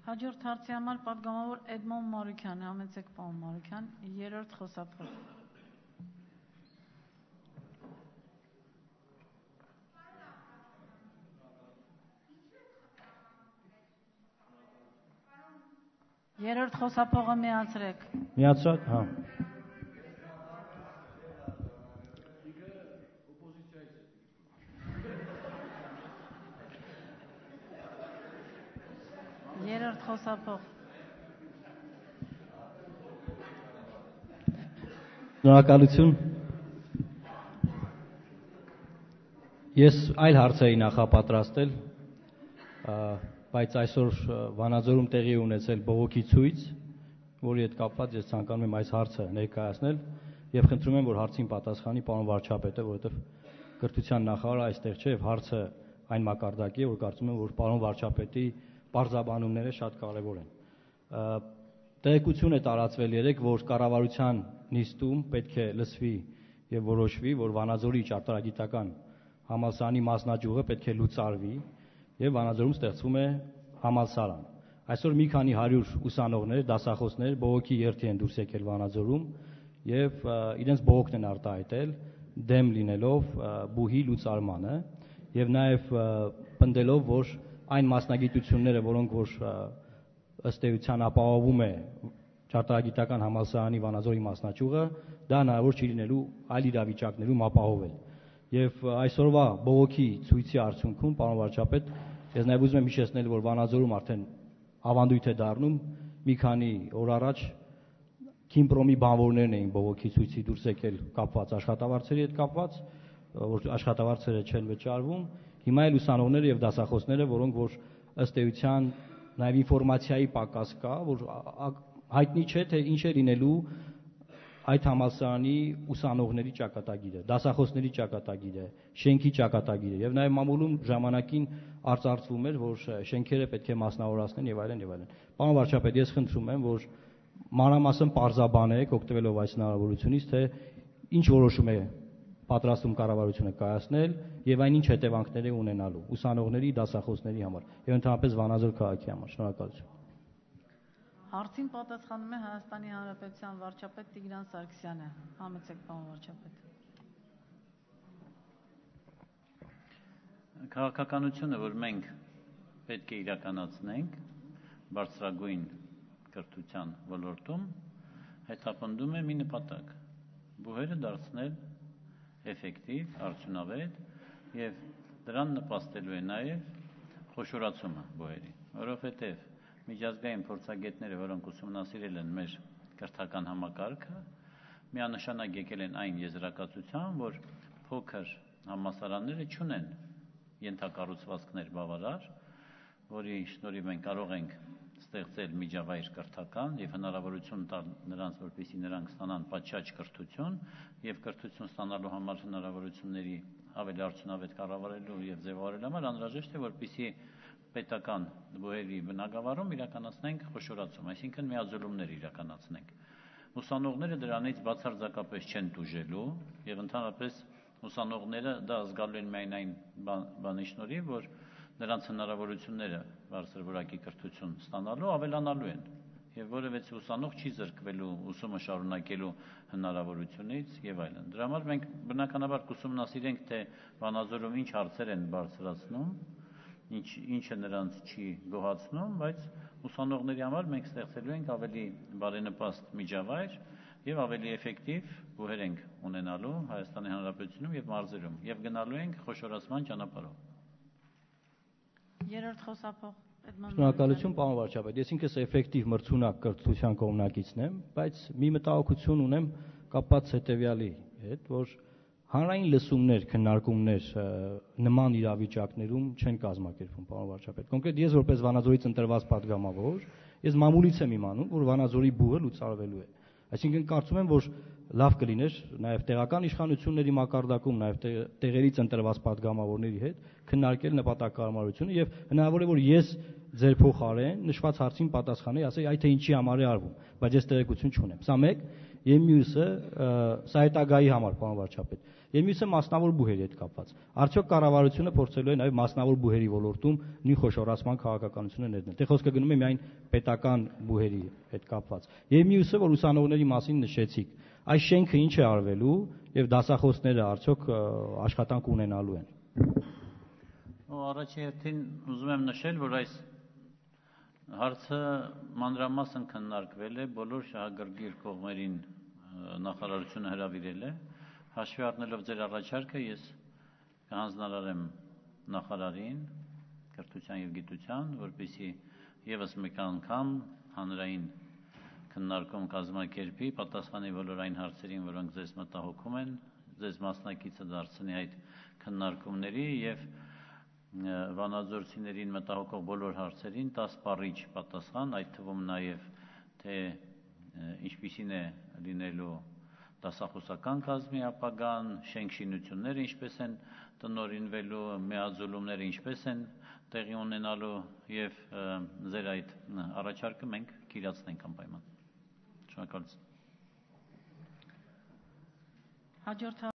Հաջորդ հարցի համար պատգամավոր Էդմոն Մարուկյան, համեցեք պարոն Մարուկյան, երրորդ խոսափող։ Երրորդ խոսափողը միացրեք։ Միացրեք, հա։ Երրորդ խոսափող։ Շնորհակալություն։ Ես այլ հարց էի նախապատրաստել, բայց այսօր Վանաձորում տեղի ունեցել բողոքի ցույց, որի հետ կապված ես ցանկանում եմ այս հարցը ներկայացնել եւ խնդրում եմ, որ հարցին պատասխանի պարոն վարչապետը, որովհետեւ կրթության նախարարը այստեղ չէ եւ հարցը այն մակարդակի է, որ կարծում եմ, որ պարոն վարչապետի պարզաբանումները շատ կարևոր են։ Տեղեկություն է տարածվել երեք, որ կառավարության նիստում պետք է լսվի եւ որոշվի, որ Վանաձորի ճարտարագիտական համալսարանի մասնաճյուղը պետք է լուծարվի եւ Վանաձորում ստեղծվում է համալսարան։ Այսօր մի քանի 100 ուսանողներ, դասախոսներ բողոքի երթի են դուրս եկել Վանաձորում եւ իրենց բողոքն են արտահայտել դեմ լինելով բուհի լուծարմանը եւ նաեւ պնդելով, որ այն մասնագիտությունները, որոնք որ ըստ էության ապահովում է ճարտարագիտական համալսարանի Վանաձորի մասնաճյուղը, դա հնարավոր չի լինելու այլ իրավիճակներում ապահովել։ Եվ այսօրվա բողոքի ցույցի արդյունքում, պարոն վարչապետ, ես նաև ուզում եմ հիշեցնել, որ Վանաձորում արդեն ավանդույթ է դառնում, մի քանի օր առաջ Քիմպրոմի բանվորներն էին բողոքի ցույցի դուրս եկել կապված աշխատավարձերի հետ կապված, որ աշխատավարձերը չեն վճարվում։ Հիմա էլ ուսանողները եւ դասախոսները, որոնք որ ըստ էության նաեւ ինֆորմացիայի պակաս կա, որ հայտնի չէ, թե ինչ է լինելու այդ համալսարանի ուսանողների ճակատագիրը, դասախոսների ճակատագիրը, շենքի ճակատագիրը եւ նաեւ մամուլում ժամանակին արծարծվում էր, որ շենքերը պետք է մասնավորացնեն եւ այլն եւ այլն։ Պարոն վարչապետ, ես խնդրում եմ, որ մանրամասն պարզաբանեք, օգտվելով այս հնարավորությունից, թե ինչ որոշում է պատրաստում կառավարությունը կայացնել եւ այն ինչ հետևանքներ է ունենալու ուսանողների, դասախոսների համար եւ ընդհանրապես Վանաձոր քաղաքի համար։ Շնորհակալություն։ Հարցին պատասխանում է Հայաստանի Հանրապետության վարչապետ Տիգրան Սարգսյանը։ Համեցեք պարոն վարչապետ։ Քաղաքականությունը, որ մենք պետք է իրականացնենք բարձրագույն կրթության ոլորտում, հետապնդում է մի նպատակ՝ բուհերը դարձնել էֆեկտիվ, արդյունավետ եւ դրան նպաստելու է նաեւ խոշորացումը բուհերի, որովհետեւ միջազգային փորձագետները, որոնք ուսումնասիրել են մեր կրթական համակարգը, միանշանակ եկել են այն եզրակացության, որ փոքր համալսարանները չունեն ենթակառուցվածքներ բավարար, որի շնորհիվ մենք կարող ենք ստեղծել միջավայր կրթական եւ հնարավորություն տալ նրանց, որպեսզի նրանք ստանան պատշաճ կրթություն եւ կրթություն ստանալու համար հնարավորությունների ավելի արդյունավետ կառավարելու եւ ձևավորելու համար անհրաժեշտ է, որպեսզի պետական բուհերի բնագավառում իրականացնենք խոշորացում, այսինքն միաձուլումներ իրականացնենք։ Ուսանողները դրանից բացարձակապես չեն տուժելու եւ ընդհանրապես ուսանողները դա զգալու են միայն այն բանի շնորհիվ, որ նրանց հնարավորությունները բարձր որակի կրթություն ստանալու ավելանալու են եւ որևէ ուսանող չի զրկվելու ուսումը շարունակելու հնարավորությունից եւ այլն։ Դրա համար մենք բնականաբար կուսումնասիրենք, թե Վանաձորում ինչ հարցեր են բարձրացնում, ինչը նրանց չի գոհացնում, բայց ուսանողների համար մենք ստեղծելու ենք ավելի բարենպաստ միջավայր եւ ավելի էֆեկտիվ բուհեր ենք ունենալու Հայաստանի Հանրապետությունում եւ մարզերում եւ գնալու ենք խոշորացման ճանապարհով։ Երրորդ խոսափող Շնորհակալություն, պարոն վարչապետ։ Ես ինքս էֆեկտիվ մրցունակ կրթության կողմնակիցն եմ, բայց մի մտահոգություն ունեմ կապված հետեւյալի հետ, որ հանրային լսումներ, քննարկումներ նման իրավիճակներում չեն կազմակերպվում, պարոն վարչապետ։ Կոնկրետ ես որպես Վանաձորից ընտրված պատգամավոր, ես մամուլից եմ իմանում, որ Վանաձորի բուհը լուծարվելու է։ Այսինքն կարծում եմ, որ լավ կլիներ նաև տեղական իշխանությունների մակարդակում, նաև տեղերից ընտրված պատգամավորների հետ քննարկել նպատակահարմարությունը եւ հնարավոր է, որ ես ձեր փոխարեն նշված հարցին պատասխանեի, ասեի, այ թե ինչի համար է արվում, բայց ես տեղեկություն չունեմ։ Սա մեկ, եւ մյուսը սա հետագայի համար, պարոն վարչապետ։ Եվ մյուսը մասնավոր բուհերի հետ կապված։ Արդյոք կառավարությունը փորձելու է նաև մասնավոր բուհերի ոլորտում նույն խոշորացման քաղաքականությունը ներդնել։ Դե խոսքը գնում է միայն պետական բուհերի հետ կապված։ Եվ մյուսը, որ ուսանողների մասին նշեցիք, այս շենքը ինչ է արվելու եւ դասախոսները արդյոք աշխատանք ունենալու են։ Առաջի հերթին ուզում եմ նշել, որ այս հարցը մանրամասն քննարկվել է, բոլոր շահագրգիռ կողմերին նախարարությունը հրավիրել է, հաշվի առնելով ձեր առաջարկը, ես կհանձնարարեմ նախարարին, կրթության եւ գիտության, որպեսզի եւս մեկ անգամ հանրային քննարկում կազմակերպի, պատասխանի բոլոր այն հարցերին, որոնք ձեզ մտահոգում են, ձեզ մասնակիցը դարձնի այդ քննարկումների եւ վանաձորցիներին մտահոգող բոլոր հարցերին 10 բառիչ պատասխան, այդ թվում նաև թե ինչպիսին է լինելու դասախոսական կազմի ապագան, շենք շինությունները ինչպես են տնօրինվելու, միաձուլումները ինչպես են տեղի ունենալու եւ ձեր այդ առաջարկը մենք կիրացնենք անպայման։ Շնորհակալություն։ Հաջորդ